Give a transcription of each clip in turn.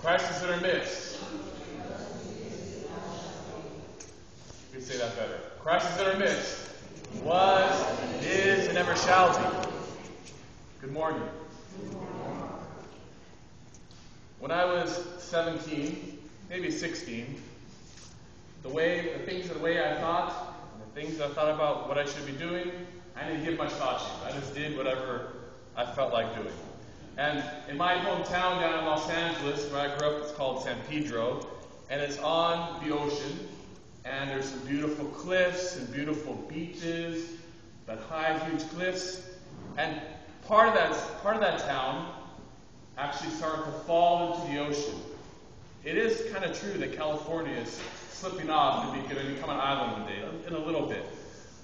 Christ is in our midst. You can say that better. Christ is in our midst. Was, is, and ever shall be. Good morning. When I was 17, maybe 16, the way I thought, and the things I thought about what I should be doing, I didn't give much thought to. I just did whatever I felt like doing. And in my hometown down in Los Angeles, where I grew up, it's called San Pedro, and it's on the ocean, and there's some beautiful cliffs and beautiful beaches, but high, huge cliffs. And part of that town actually started to fall into the ocean. It is kind of true that California is slipping off and going to become an island one day, in a little bit.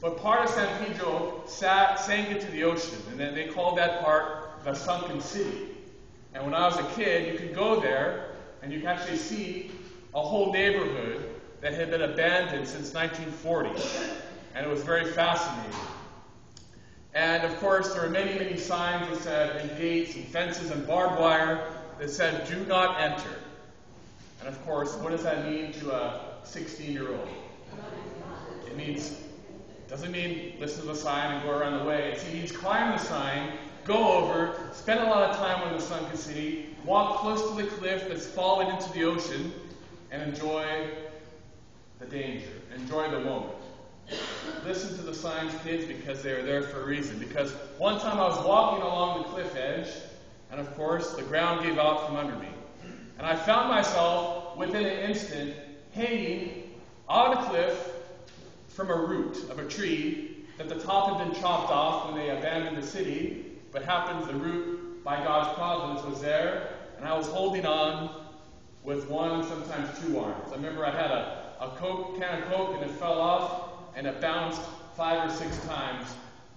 But part of San Pedro sank into the ocean, and then they called that part the sunken city. And when I was a kid, you could go there, and you could actually see a whole neighborhood that had been abandoned since 1940. And it was very fascinating. And of course, there were many, many signs that said, and gates and fences and barbed wire that said, "Do not enter." And of course, what does that mean to a 16-year-old? Doesn't mean listen to the sign and go around the way. It means climb the sign, go over, spend a lot of time in the sunken city, walk close to the cliff that's fallen into the ocean, and enjoy the danger, enjoy the moment. Listen to the signs, kids, because they are there for a reason. Because one time I was walking along the cliff edge, and of course the ground gave out from under me. And I found myself, within an instant, hanging on a cliff from a root of a tree that the top had been chopped off when they abandoned the city, but happened the root, by God's providence, was there, and I was holding on with one, sometimes two arms. I remember I had a can of Coke, and it fell off, and it bounced 5 or 6 times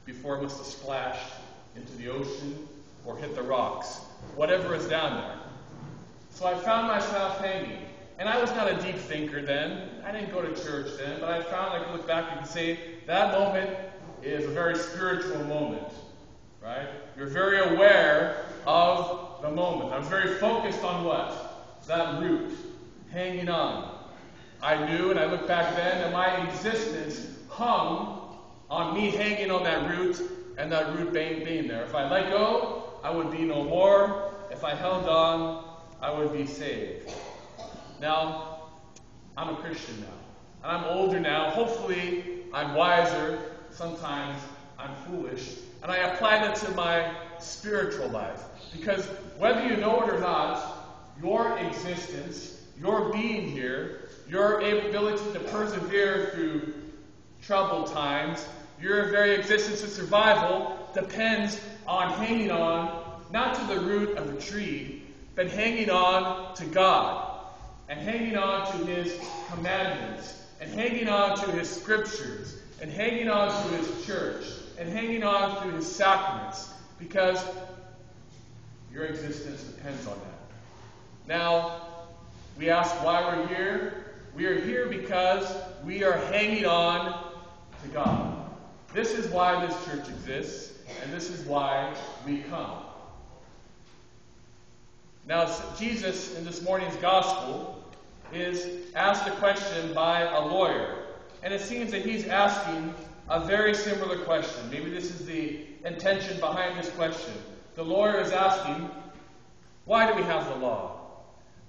before it must have splashed into the ocean or hit the rocks, whatever is down there. So I found myself hanging. And I was not a deep thinker then. I didn't go to church then, but I found I could look back and could say that moment is a very spiritual moment, right? You're very aware of the moment. I was very focused on what? That root, hanging on. I knew, and I look back then, that my existence hung on me hanging on that root and that root being there. If I let go, I would be no more. If I held on, I would be saved. Now, I'm a Christian now. And I'm older now. Hopefully, I'm wiser. Sometimes I'm foolish. And I apply that to my spiritual life. Because whether you know it or not, your existence, your being here, your ability to persevere through troubled times, your very existence and survival depends on hanging on, not to the root of a tree, but hanging on to God. And hanging on to His commandments, and hanging on to His scriptures, and hanging on to His church, and hanging on to His sacraments, because your existence depends on that. Now, we ask why we're here. We are here because we are hanging on to God. This is why this church exists, and this is why we come. Now, Jesus, in this morning's gospel, is asked a question by a lawyer. And it seems that he's asking a very similar question. Maybe this is the intention behind this question. The lawyer is asking, why do we have the law?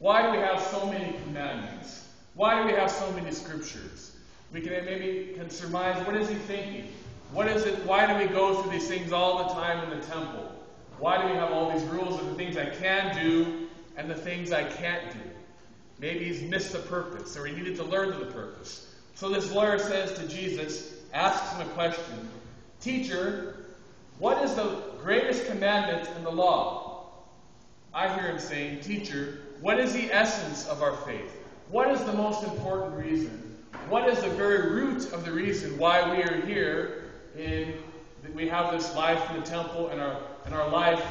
Why do we have so many commandments? Why do we have so many scriptures? We can surmise, what is he thinking? What is it? Why do we go through these things all the time in the temple? Why do we have all these rules of the things I can do and the things I can't do? Maybe he's missed the purpose, or he needed to learn the purpose. So this lawyer says to Jesus, asks him a question. Teacher, what is the greatest commandment in the law? I hear him saying, Teacher, what is the essence of our faith? What is the most important reason? What is the very root of the reason why we are here we have this life in the temple and our life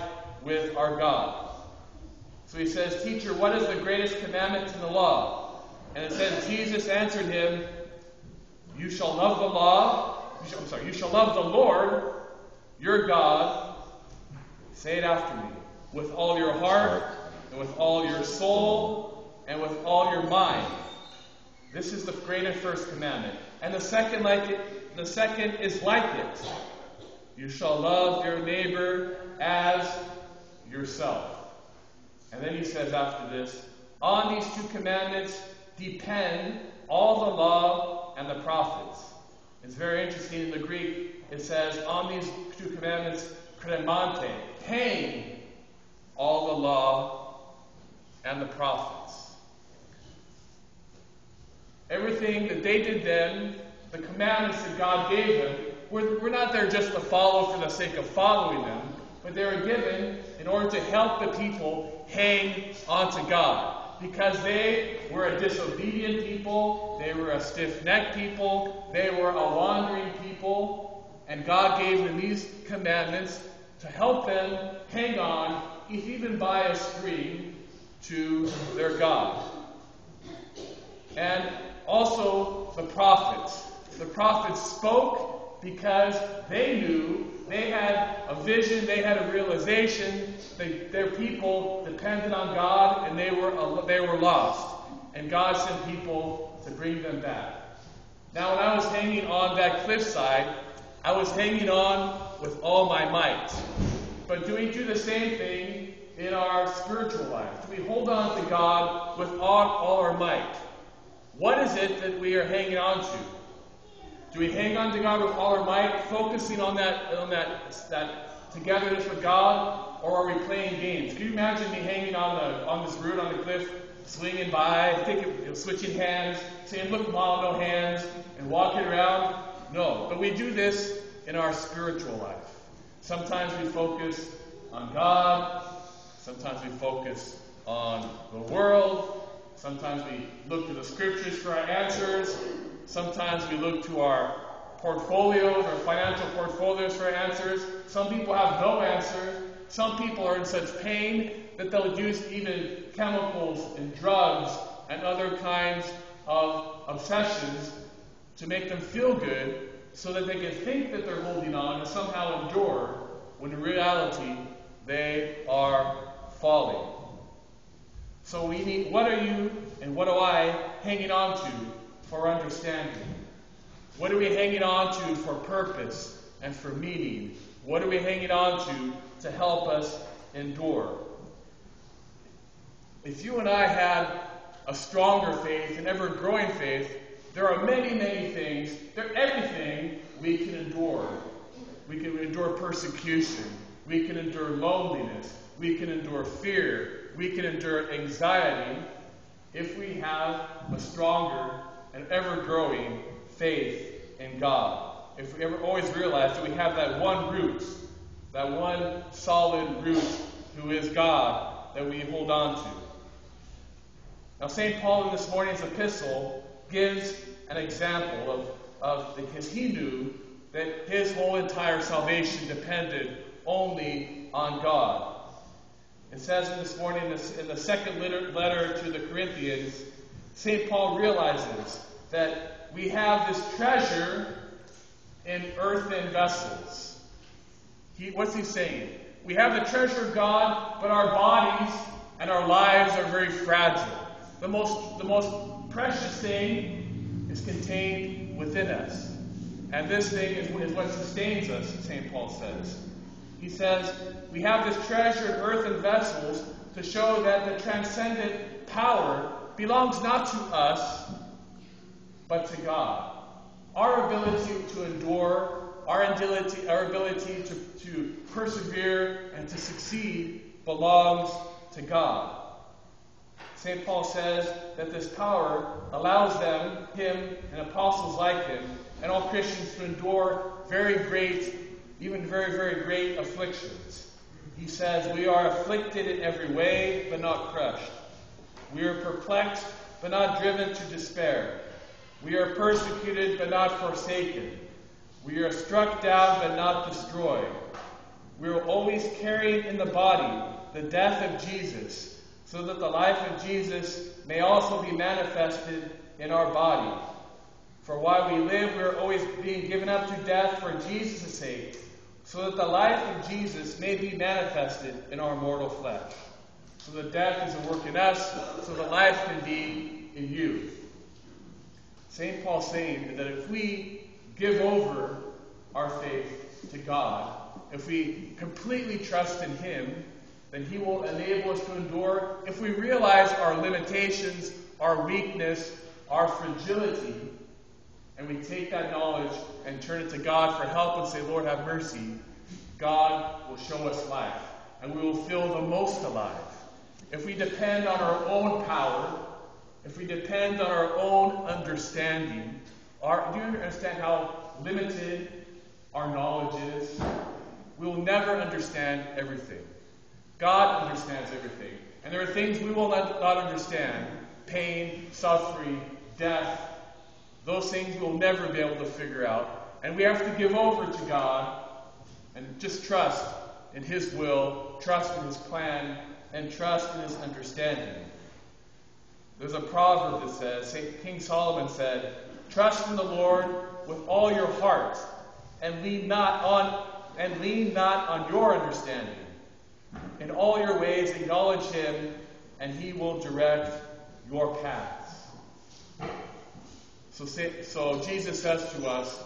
with our God? So he says, Teacher, what is the greatest commandment in the law? And it says, Jesus answered him, You shall love the Lord, your God. Say it after me. With all your heart, and with all your soul, and with all your mind. This is the great and first commandment. And the second is like it. You shall love your neighbor as yourself. And then he says after this, on these two commandments depend all the law and the prophets. It's very interesting in the Greek. It says, on these two commandments, kremante, hang all the law and the prophets. Everything that they did then, the commandments that God gave them, we're not there just to follow for the sake of following them, but they were given in order to help the people hang on to God. Because they were a disobedient people, they were a stiff-necked people, they were a wandering people, and God gave them these commandments to help them hang on, even by a string, to their God. And also the prophets. The prophets spoke because they knew, they had a vision, they had a realization that their people depended on God and they were lost. And God sent people to bring them back. Now when I was hanging on that cliffside, I was hanging on with all my might. But do we do the same thing in our spiritual life? Do we hold on to God with all our might? What is it that we are hanging on to? Do we hang on to God with all our might, focusing on that togetherness with God, or are we playing games? Can you imagine me hanging on this root on the cliff, swinging by, switching hands, saying, "Look, Mom, no hands," and walking around? No, but we do this in our spiritual life. Sometimes we focus on God. Sometimes we focus on the world. Sometimes we look to the scriptures for our answers. Sometimes we look to our portfolios, our financial portfolios for answers. Some people have no answer. Some people are in such pain that they'll use even chemicals and drugs and other kinds of obsessions to make them feel good so that they can think that they're holding on and somehow endure when in reality they are falling. So we need, what are you and what am I hanging on to for understanding? What are we hanging on to for purpose and for meaning? What are we hanging on to help us endure? If you and I had a stronger faith, an ever-growing faith, there are many, many things, everything we can endure. We can endure persecution. We can endure loneliness. We can endure fear. We can endure anxiety if we have a stronger and ever-growing faith in God. If we ever always realize that we have that one root, that one solid root who is God that we hold on to. Now, St. Paul in this morning's epistle gives an example because he knew that his whole entire salvation depended only on God. It says in this morning, in the second letter to the Corinthians, St. Paul realizes that we have this treasure in earthen vessels. What's he saying? We have the treasure of God, but our bodies and our lives are very fragile. The most precious thing is contained within us. And this thing is what sustains us, St. Paul says. He says, we have this treasure in earthen vessels to show that the transcendent power belongs not to us, but to God. Our ability to endure, our ability to persevere and to succeed belongs to God. St. Paul says that this power allows him, and apostles like him, and all Christians to endure very great, even very, very great afflictions. He says, we are afflicted in every way, but not crushed. We are perplexed, but not driven to despair. We are persecuted, but not forsaken. We are struck down, but not destroyed. We are always carrying in the body the death of Jesus, so that the life of Jesus may also be manifested in our body. For while we live, we are always being given up to death for Jesus' sake, so that the life of Jesus may be manifested in our mortal flesh. so that death is at work in us, so that life can be in you. St. Paul's saying that if we give over our faith to God, if we completely trust in Him, then He will enable us to endure. If we realize our limitations, our weakness, our fragility, and we take that knowledge and turn it to God for help and say, Lord, have mercy, God will show us life, and we will feel the most alive. If we depend on our own power, if we depend on our own understanding, do you understand how limited our knowledge is? We will never understand everything. God understands everything. And there are things we will not understand. Pain, suffering, death. Those things we'll never be able to figure out. And we have to give over to God and just trust in His will, trust in His plan, and trust in His understanding. There's a proverb that says, King Solomon said, trust in the Lord with all your heart, and lean not on your understanding. In all your ways acknowledge Him, and He will direct your paths. So Jesus says to us,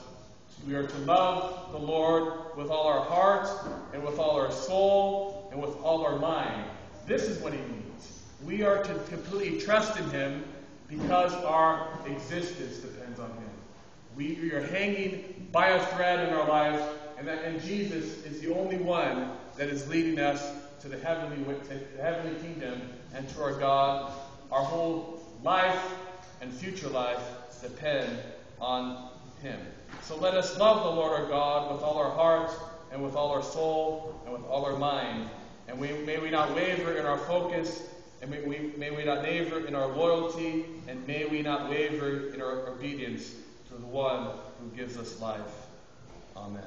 we are to love the Lord with all our heart, and with all our soul, and with all our mind. This is what He means. We are to completely trust in Him because our existence depends on Him. We are hanging by a thread in our lives, and Jesus is the only one that is leading us to the heavenly kingdom and to our God. Our whole life and future life depend on Him. So let us love the Lord our God with all our heart and with all our soul and with all our mind. And may we not waver in our focus, and may we not waver in our loyalty, and may we not waver in our obedience to the one who gives us life. Amen.